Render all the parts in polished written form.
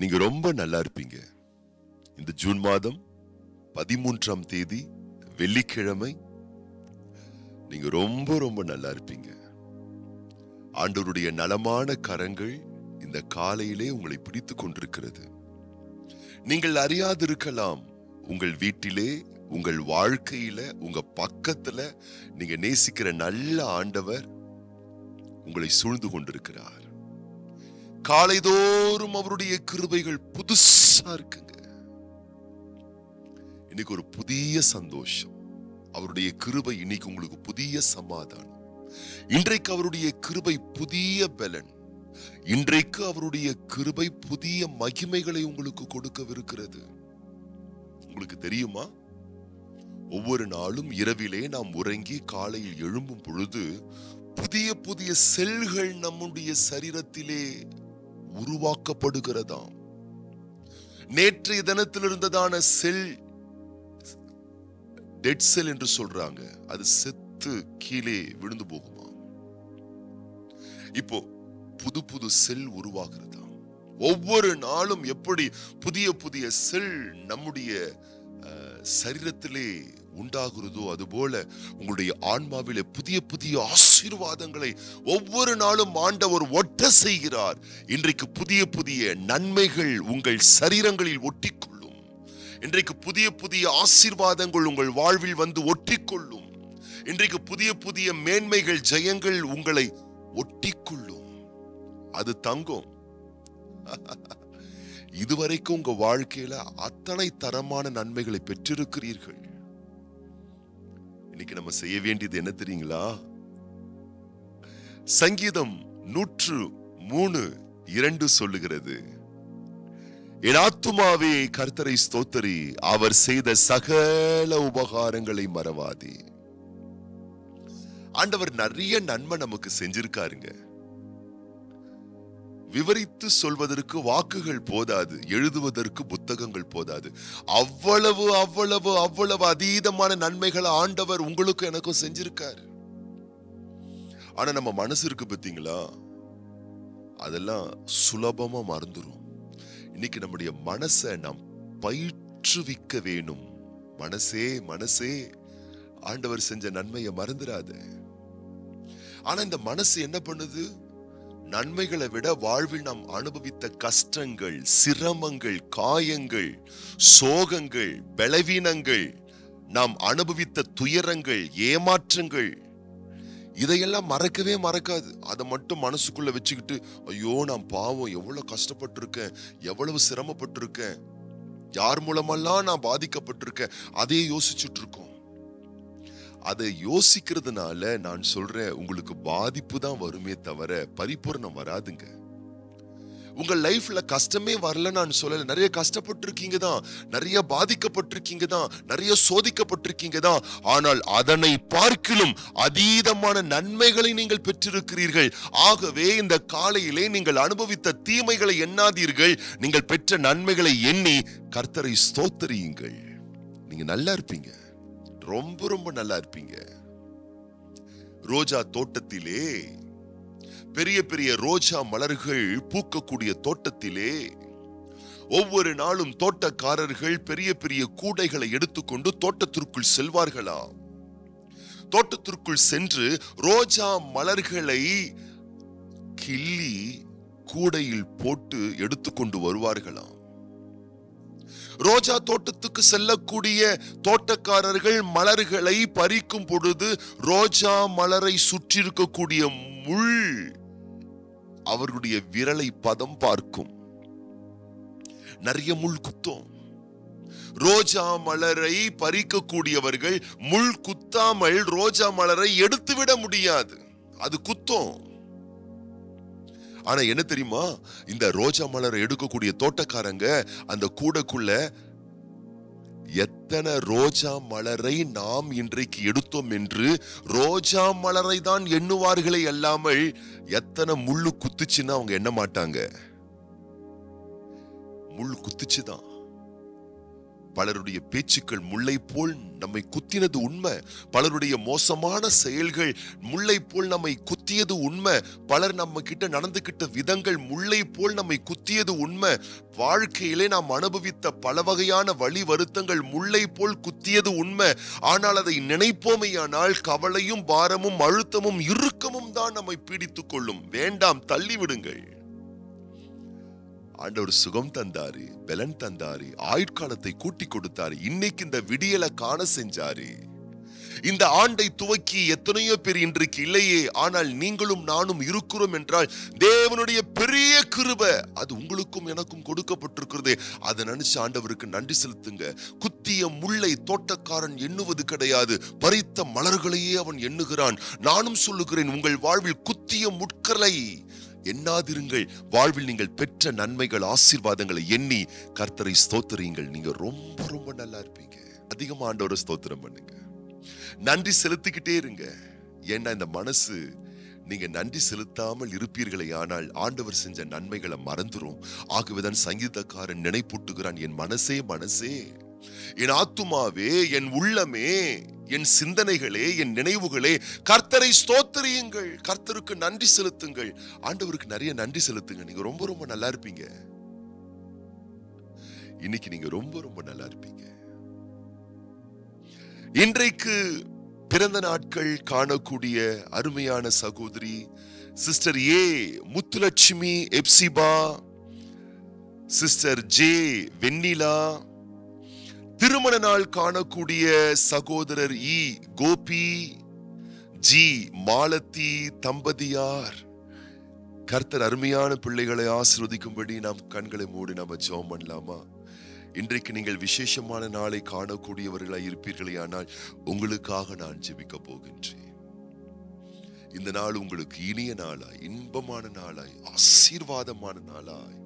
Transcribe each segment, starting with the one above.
நீங்க ரொம்ப நல்லா இருப்பீங்க. இந்த ஜூன் மாதம் 13ஆம் தேதி வெள்ளிக்கிழமை நீங்க ரொம்ப ரொம்ப நல்லா இருப்பீங்க. ஆண்டவருடைய நலமான கரங்கள் இந்த காலையிலே உங்களை பிடித்துக் கொண்டிருக்கிறது. நீங்கள் அறியாதிருக்கலாம், உங்கள் வீட்டிலே, உங்கள் வாழ்க்கையில, உங்க பக்கத்துல நீங்க நேசிக்கிற நல்ல ஆண்டவர் உங்களை சூழ்ந்து கொண்டிருக்கிறார். காலைதோறும் அவருடைய கிருபைகள் புதுசா இருக்குங்க. இன்னைக்கு ஒரு புதிய சந்தோஷம். அவருடைய கிருபை இன்னைக்கு உங்களுக்கு புதிய சமாதானம். இன்றைக்கு அவருடைய கிருபை புதிய பலன். இன்றைக்கு அவருடைய கிருபை புதிய மகிமைகளை உங்களுக்கு கொடுக்கவிருக்கிறது. உங்களுக்கு தெரியுமா, ஒவ்வொரு நாளும் இரவிலே நாம் உறங்கி காலையில் எழும்பும் பொழுது புதிய புதிய செல்கள் நம்முடைய சரீரத்திலே உருவாக்கப்படுகிறதாம். நேற்றைய தினத்தில் இருந்ததான செல் டெட் செல் என்று சொல்றாங்க, அது செத்து கீழே விழுந்து போகுமா. இப்போ புது புது செல் உருவாகிறதா. ஒவ்வொரு நாளும் எப்படி புதிய புதிய செல் நம்முடைய சரீரத்திலே உண்டாகிறதோ அதுபோல உங்களுடைய ஆன்மாவிலே புதிய புதிய ஆசீர்வாதங்களை ஒவ்வொரு நாளும் ஆண்டவர் ஒட்ட செய்கிறார். இன்றைக்கு புதிய புதிய நன்மைகள் உங்கள் சரீரங்களில் ஒட்டிக்கொள்ளும். இன்றைக்கு புதிய புதிய ஆசீர்வாதங்கள் உங்கள் வாழ்வில் வந்து ஒட்டிக்கொள்ளும். இன்றைக்கு புதிய புதிய மேன்மைகள், ஜெயங்கள் உங்களை ஒட்டிக்கொள்ளும். அது தங்கும். இதுவரைக்கும் உங்க வாழ்க்கையில அத்தனை தரமான நன்மைகளை பெற்றிருக்கிறீர்கள். இன்னைக்கு நம்ம செய்ய வேண்டியது என்ன தெரியுங்களா? சங்கீதம் 103:2 சொல்லுகிறது, என் ஆத்துமாவே கர்த்தரை ஸ்தோத்திரி, அவர் செய்த சகல உபகாரங்களை மறவாதே. ஆண்டவர் நிறைய நன்மை நமக்கு செஞ்சிருக்காருங்க. விவரித்து சொல்வதற்கு வாக்குகள் போதாது, எழுதுவதற்கு புத்தகங்கள் போதாது. அவ்வளவு அவ்வளவு அவ்வளவு அதீதமான நன்மைகளை ஆண்டவர் உங்களுக்கும் எனக்கும் செஞ்சிருக்காரு. ஆனா நம்ம மனசு இருக்கு பார்த்தீங்களா, அதெல்லாம் சுலபமா மறந்துரும். இன்னைக்கு நம்முடைய மனசை நாம் பயிற்றுவிக்க வேணும். மனசே மனசே, ஆண்டவர் செஞ்ச நன்மையை மறந்துடாத. ஆனா இந்த மனசு என்ன பண்ணுது? நன்மைகளை விட வாழ்வில் நாம் அனுபவித்த கஷ்டங்கள், சிரமங்கள், காயங்கள், சோகங்கள், பலவீனங்கள், நாம் அனுபவித்த துயரங்கள், ஏமாற்றங்கள், இதையெல்லாம் மறக்கவே மறக்காது. அதை மட்டும் மனசுக்குள்ள வச்சுக்கிட்டு, ஐயோ நான் பாவம், எவ்வளவு கஷ்டப்பட்டிருக்கேன், எவ்வளவு சிரமப்பட்டிருக்கேன், யார் மூலமெல்லாம் நான் பாதிக்கப்பட்டிருக்கேன், அதையே யோசிச்சுட்டு இருக்கோம். அதை யோசிக்கிறதுனால நான் சொல்றேன், உங்களுக்கு பாதிப்பு தான் வருமே தவிர பரிபூர்ணம் வராதுங்க. உங்க லைஃப்ல கஷ்டமே வரல நான் சொல்லல. நிறைய கஷ்டப்பட்டிருக்கீங்க தான், நிறைய பாதிக்கப்பட்டிருக்கீங்க தான், நிறைய சோதிக்கப்பட்டிருக்கீங்க தான். ஆனால் அதனை பார்க்கிலும் அதீதமான நன்மைகளை நீங்கள் பெற்றிருக்கிறீர்கள். ஆகவே இந்த காலையிலே நீங்கள் அனுபவித்த தீமைகளை எண்ணாதீர்கள், நீங்கள் பெற்ற நன்மைகளை எண்ணி கர்த்தரை ஸ்தோத்திரியுங்கள். நீங்க நல்லா இருப்பீங்க, ரொம்ப ரொம்ப நல்லா இருப்பீங்க. ரோஜா தோட்டத்திலே, பெரிய பெரிய ரோஜா மலர்கள் பூக்கக்கூடிய தோட்டத்திலே ஒவ்வொரு நாளும் தோட்டக்காரர்கள் பெரிய பெரிய கூடைகளை எடுத்துக்கொண்டு தோட்டத்திற்குள் செல்வார்களாம். தோட்டத்திற்குள் சென்று ரோஜா மலர்களை கிள்ளி கூடையில் போட்டு எடுத்துக்கொண்டு வருவார்களாம். ரோஜா தோட்டத்துக்கு செல்லக்கூடிய தோட்டக்காரர்கள் மலர்களை பறிக்கும் பொழுது ரோஜா மலரை சுற்றி இருக்கக்கூடிய முள் அவர்களுடைய விரலை பதம் பார்க்கும். நிறைய முள் குத்தும். ரோஜா மலரை பறிக்கக்கூடியவர்கள் முள் குத்தாமல் ரோஜா மலரை எடுத்துவிட முடியாது, அது குத்தும். ஆனா என்ன தெரியுமா, இந்த ரோஜா மலரை எடுக்கக்கூடிய தோட்டக்காரங்க அந்த கூடைக்குள்ள எத்தனை ரோஜா மலரை நாம் இன்றைக்கு எடுத்தோம் என்று ரோஜா மலரை தான் எண்ணுவார்களே அல்லாமல் எத்தனை முள்ளு குத்துச்சுன்னு அவங்க எண்ண மாட்டாங்க. முள் குத்துச்சுதான். பலருடைய பேச்சுக்கள் முல்லை போல் நம்மை குத்தினது உண்மை. பலருடைய மோசமான செயல்கள் முல்லை போல் நம்மை குத்தியது உண்மை. பலர் நம்ம கிட்ட நடந்துகிட்ட விதங்கள் முல்லை போல் நம்மை குத்தியது உண்மை. வாழ்க்கையிலே நாம் அனுபவித்த பல வகையான வழி வருத்தங்கள் முல்லை போல் குத்தியது உண்மை. ஆனால் அதை நினைப்போமையானால் கவலையும் பாரமும் அழுத்தமும் இறுக்கமும் தான் நம்மை பீடித்துக் கொள்ளும். வேண்டாம், தள்ளிவிடுங்கள். ஆண்டவர் சுகம் தந்தாரு, பலன் தந்தாரு, ஆயுட்காலத்தை கூட்டி கொடுத்தாரு, இன்னைக்கு இந்த விடியலை காண செஞ்சாரு. இந்த ஆண்டை துவக்கி எத்தனையோ பேர் இன்றைக்கு இல்லையே, ஆனால் நீங்களும் நானும் இருக்கிறோம் என்றால் தேவனுடைய பெரிய கிருபை அது உங்களுக்கும் எனக்கும் கொடுக்கப்பட்டிருக்கிறது. அதை நினைச்சு ஆண்டவருக்கு நன்றி செலுத்துங்க. குத்திய முல்லை தோட்டக்காரன் எண்ணுவது கிடையாது, பறித்த மலர்களையே அவன் எண்ணுகிறான். நானும் சொல்லுகிறேன், உங்கள் வாழ்வில் குத்திய முட்களை எண்ணாதிருங்கள். வாழ்வில் நீங்கள் பெற்ற நன்மைகள் ஆசீர்வாதங்களை எண்ணி கர்த்தரை ஸ்தோத்திரியுங்கள். நீங்க ரொம்ப ரொம்ப நல்லா இருப்பீங்க. அதிகமா ஆண்டவரை ஸ்தோத்திரம் பண்ணுங்க, நன்றி செலுத்திக்கிட்டே இருங்க. ஏன்னா இந்த மனசு நீங்க நன்றி செலுத்தாமல் இருப்பீர்களே ஆனால் ஆண்டவர் செஞ்ச நன்மைகளை மறந்துரும். ஆகவேதான் சங்கீதக்காரன் நினைப்பூட்டுகிறான், என் மனசே மனசே, என் ஆத்துமாவே, என் உள்ளமே, என் சிந்தனைகளே, என் நினைவுகளே கர்த்தரை ஸ்தோத்திரியுங்கள். கர்த்தருக்கு நன்றி செலுத்துங்கள். ஆண்டவருக்கு நிறைய நன்றி செலுத்துங்க. நீங்க ரொம்ப ரொம்ப நல்லா இருப்பீங்க. இன்னைக்கு நீங்க ரொம்ப ரொம்ப நல்லா இருப்பீங்க. இன்றைக்கு பிறந்த நாட்கள் காணக்கூடிய அருமையான சகோதரி சிஸ்டர் ஏ முத்துலட்சுமி எப்சிபா, சிஸ்டர் ஜே வெண்ணிலா, திருமண நாள் காணக்கூடிய சகோதரர் இ கோபி, ஜி மாலதி தம்பதியார், கர்த்தர் அருமையான பிள்ளைகளை ஆசீர்வதிக்கும்படி நாம் கண்களை மூடி நாம ஜெபம் பண்ணலாமா? இன்றைக்கு நீங்கள் விசேஷமான நாளை காணக்கூடியவர்களாய் இருப்பீர்களே, ஆனால் உங்களுக்காக நான் ஜெபிக்க போகின்றேன். இந்த நாள் உங்களுக்கு இனிய நாளாய், இன்பமான நாளாய், ஆசீர்வாதமான நாளாய்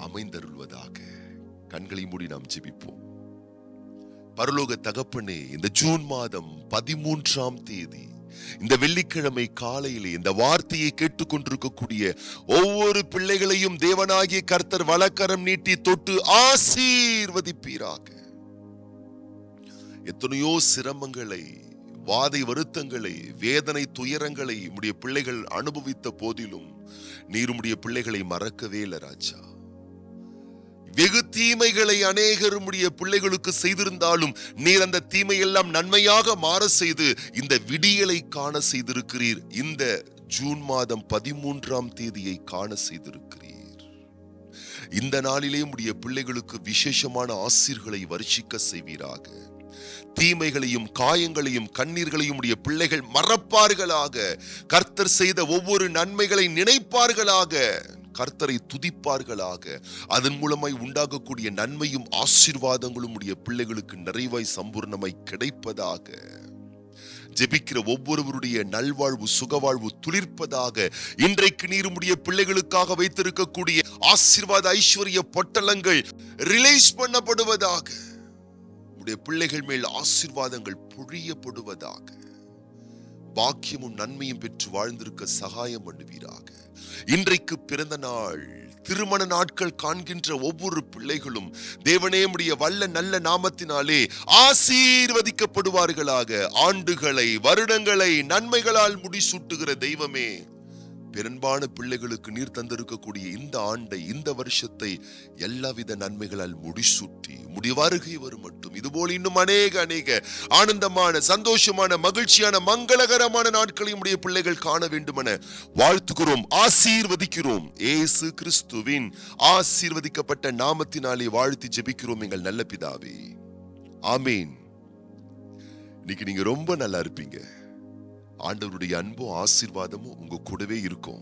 அமைந்தருள்வதாக. கண்களை மூடி நாம் ஜெபிப்போம். பரலோக தகப்பனே, இந்த ஜூன் மாதம் 13ஆம் தேதி இந்த வெள்ளிக்கிழமை காலையிலே இந்த வார்த்தையை கேட்டுக்கொண்டிருக்கக்கூடிய ஒவ்வொரு பிள்ளைகளையும் தேவனாகிய கர்த்தர் வலக்கரம் நீட்டி தொட்டு ஆசீர்வதிப்பீராக. எத்தனையோ சிரமங்களை, வாதை வருத்தங்களை, வேதனை துயரங்களை உம்முடைய பிள்ளைகள் அனுபவித்த போதிலும் நீர் உம்முடைய பிள்ளைகளை மறக்கவே இல்லை ராஜா. வெகு தீமைகளை அநேகருடைய பிள்ளைகளுக்கு செய்திருந்தாலும் நீர் அந்த தீமையெல்லாம் நன்மையாக மாற செய்து இந்த விடியலை காண செய்திருக்கிறீர். இந்த ஜூன் மாதம் 13ஆம் தேதியை காண செய்திருக்கிறீர். இந்த நாளிலே உம்முடைய பிள்ளைகளுக்கு விசேஷமான ஆசீர்களை வருஷிக்க செய்வீராக. தீமைகளையும் காயங்களையும் கண்ணீர்களையும் உடைய பிள்ளைகள் மறப்பார்களாக. கர்த்தர் செய்த ஒவ்வொரு நன்மைகளை நினைப்பார்களாக. கர்த்தரை துதிப்பார்களாக. அதன் மூலமாய் உண்டாகக்கூடிய நன்மையும் ஆசீர்வாதங்களும் உடைய பிள்ளைகளுக்கு நிறைவாய் சம்பூர்ணமாய் கிடைப்பதாக. ஜெபிக்கிற ஒவ்வொருவருடைய நல்வாழ்வு, சுகவாழ்வு துளிர்ப்பதாக. இன்றைக்கு நீர் உம்முடைய பிள்ளைகளுக்காக வைத்திருக்கக்கூடிய ஆசீர்வாத ஐஸ்வர்ய பொட்டலங்கள் ரிலீஸ் பண்ணப்படுவதாக. உம்முடைய பிள்ளைகள் மேல் ஆசீர்வாதங்கள் பொழியப்படுவதாக. பாக்கியமும் நன்மையும் பெற்று வாழ்ந்திருக்க சகாயம் பண்ணுவீராக. இன்றைக்கு பிறந்த நாள், திருமண நாட்கள் காண்கின்ற ஒவ்வொரு பிள்ளைகளும் தேவனே உம்முடைய வல்ல நல்ல நாமத்தினாலே ஆசீர்வதிக்கப்படுவார்களாக. ஆண்டுகளை, வருடங்களை நன்மைகளால் முடிசூட்டுகிற தெய்வமே, பெரும்பான பிள்ளைகளுக்கு நீர் தந்திருக்கக்கூடிய இந்த ஆண்டை, இந்த வருஷத்தை எல்லாவித நன்மைகளால் முடிசூட்டி முடிய வருகை வரும் மட்டும் இதுபோல் இன்னும் அநேக ஆனந்தமான, சந்தோஷமான, மகிழ்ச்சியான, மங்களகரமான நாட்களை உடைய பிள்ளைகள் காண வேண்டுமென வாழ்த்துகிறோம், ஆசீர்வதிக்கிறோம். இயேசு கிறிஸ்துவின் ஆசீர்வதிக்கப்பட்ட நாமத்தினாலே வாழ்த்தி ஜெபிக்கிறோம் எங்கள் நல்ல பிதாவே, ஆமீன். இன்னைக்கு நீங்க ரொம்ப நல்லா இருப்பீங்க. ஆண்டவருடைய அன்பும் ஆசீர்வாதமும் உங்க கூடவே இருக்கும்.